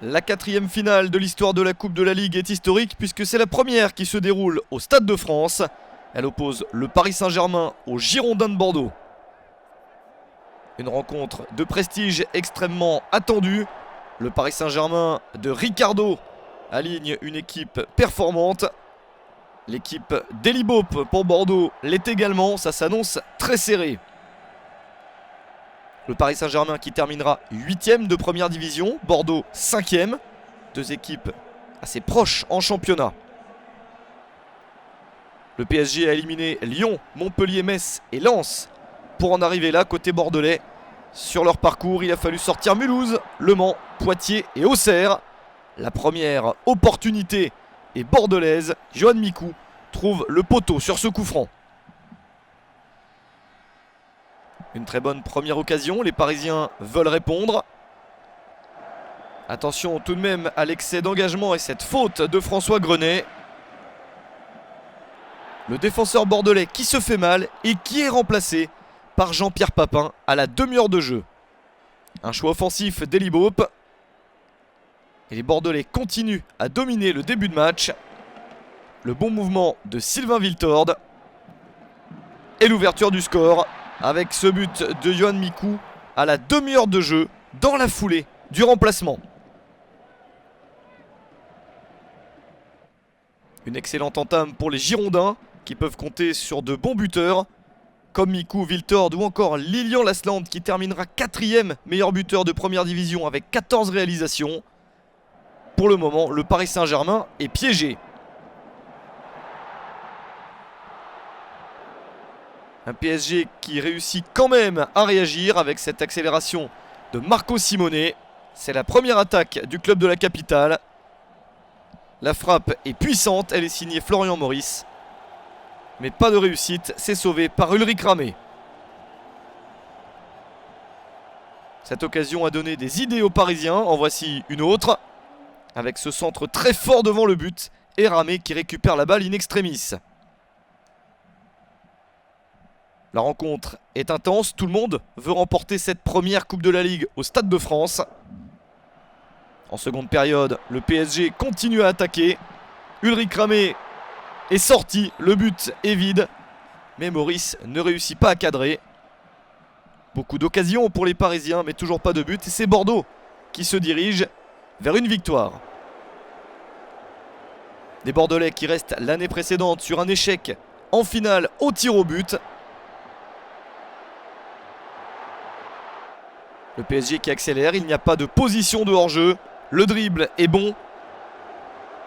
La quatrième finale de l'histoire de la Coupe de la Ligue est historique puisque c'est la première qui se déroule au Stade de France. Elle oppose le Paris Saint-Germain aux Girondins de Bordeaux. Une rencontre de prestige extrêmement attendue. Le Paris Saint-Germain de Ricardo aligne une équipe performante. L'équipe d'Elibop pour Bordeaux l'est également, ça s'annonce très serré. Le Paris Saint-Germain qui terminera 8ème de première division, Bordeaux 5ème. Deux équipes assez proches en championnat. Le PSG a éliminé Lyon, Montpellier, Metz et Lens pour en arriver là côté bordelais. Sur leur parcours, il a fallu sortir Mulhouse, Le Mans, Poitiers et Auxerre. La première opportunité est bordelaise. Johan Mikou trouve le poteau sur ce coup franc. Une très bonne première occasion, les Parisiens veulent répondre. Attention tout de même à l'excès d'engagement et cette faute de François Grenet. Le défenseur bordelais qui se fait mal et qui est remplacé par Jean-Pierre Papin à la demi-heure de jeu. Un choix offensif d'Elibop. Et les Bordelais continuent à dominer le début de match. Le bon mouvement de Sylvain Wiltord. Et l'ouverture du score avec ce but de Johan Mikou à la demi-heure de jeu dans la foulée du remplacement. Une excellente entame pour les Girondins qui peuvent compter sur de bons buteurs comme Mikou, Wiltord ou encore Lilian Lasland qui terminera 4ème meilleur buteur de première division avec 14 réalisations. Pour le moment, le Paris Saint-Germain est piégé. Un PSG qui réussit quand même à réagir avec cette accélération de Marco Simone. C'est la première attaque du club de la capitale. La frappe est puissante, elle est signée Florian Maurice. Mais pas de réussite, c'est sauvé par Ulrich Ramé. Cette occasion a donné des idées aux Parisiens, en voici une autre. Avec ce centre très fort devant le but et Ramé qui récupère la balle in extremis. La rencontre est intense, tout le monde veut remporter cette première Coupe de la Ligue au Stade de France. En seconde période, le PSG continue à attaquer. Ulrich Ramé est sorti, le but est vide. Mais Maurice ne réussit pas à cadrer. Beaucoup d'occasions pour les Parisiens, mais toujours pas de but. Et c'est Bordeaux qui se dirige vers une victoire. Des Bordelais qui restent l'année précédente sur un échec en finale au tir au but. Le PSG qui accélère, il n'y a pas de position de hors-jeu. Le dribble est bon.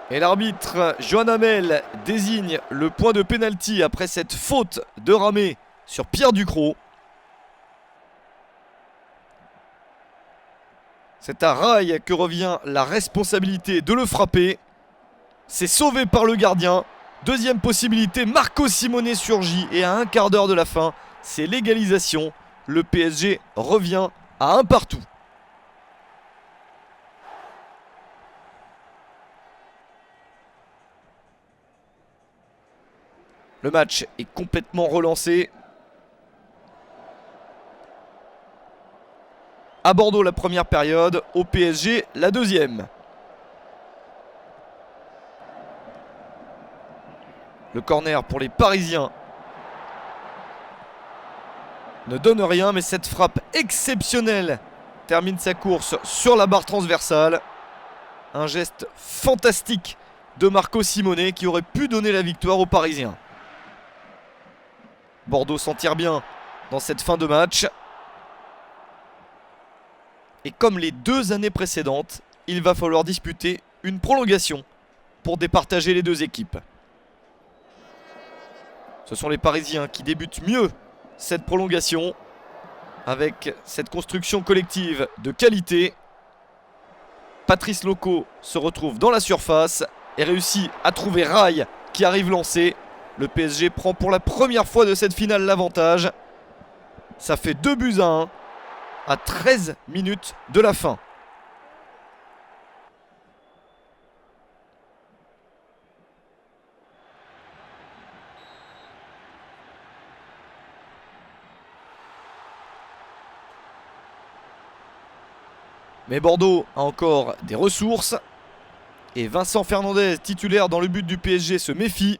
Et l'arbitre Johan Hamel désigne le point de pénalty après cette faute de Ramé sur Pierre Ducrot. C'est à Rail que revient la responsabilité de le frapper. C'est sauvé par le gardien. Deuxième possibilité, Marco Simone surgit et à un quart d'heure de la fin, c'est l'égalisation. Le PSG revient à un partout. Le match est complètement relancé. À Bordeaux la première période, au PSG la deuxième. Le corner pour les Parisiens ne donne rien, mais cette frappe exceptionnelle termine sa course sur la barre transversale. Un geste fantastique de Marco Simone qui aurait pu donner la victoire aux Parisiens. Bordeaux s'en tire bien dans cette fin de match. Et comme les 2 années précédentes, il va falloir disputer une prolongation pour départager les deux équipes. Ce sont les Parisiens qui débutent mieux cette prolongation avec cette construction collective de qualité. Patrice Loco se retrouve dans la surface et réussit à trouver Rail qui arrive lancé. Le PSG prend pour la première fois de cette finale l'avantage. Ça fait 2-1 à 13 minutes de la fin. Mais Bordeaux a encore des ressources. Et Vincent Fernandez, titulaire dans le but du PSG, se méfie.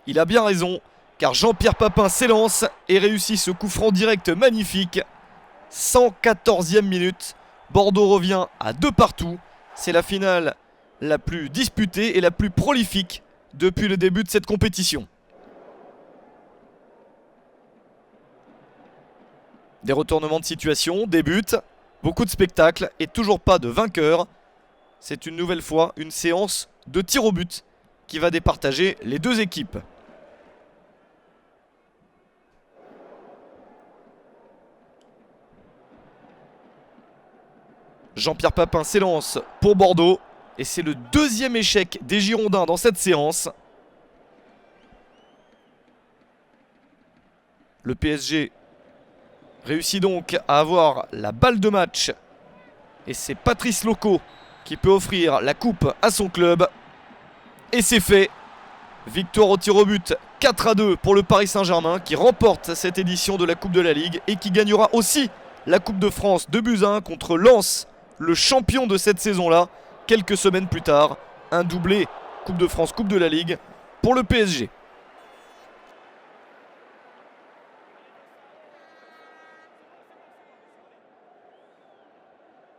Il a bien raison, car Jean-Pierre Papin s'élance et réussit ce coup franc direct magnifique. 114e minute. Bordeaux revient à 2 partout. C'est la finale la plus disputée et la plus prolifique depuis le début de cette compétition. Des retournements de situation, des buts, beaucoup de spectacles et toujours pas de vainqueur. C'est une nouvelle fois une séance de tir au but qui va départager les deux équipes. Jean-Pierre Papin s'élance pour Bordeaux. Et c'est le deuxième échec des Girondins dans cette séance. Le PSG réussit donc à avoir la balle de match. Et c'est Patrice Loco qui peut offrir la coupe à son club. Et c'est fait. Victoire au tir au but 4-2 pour le Paris Saint-Germain qui remporte cette édition de la Coupe de la Ligue et qui gagnera aussi la Coupe de France 2-1 contre Lens, le champion de cette saison-là. Quelques semaines plus tard, un doublé Coupe de France, Coupe de la Ligue pour le PSG.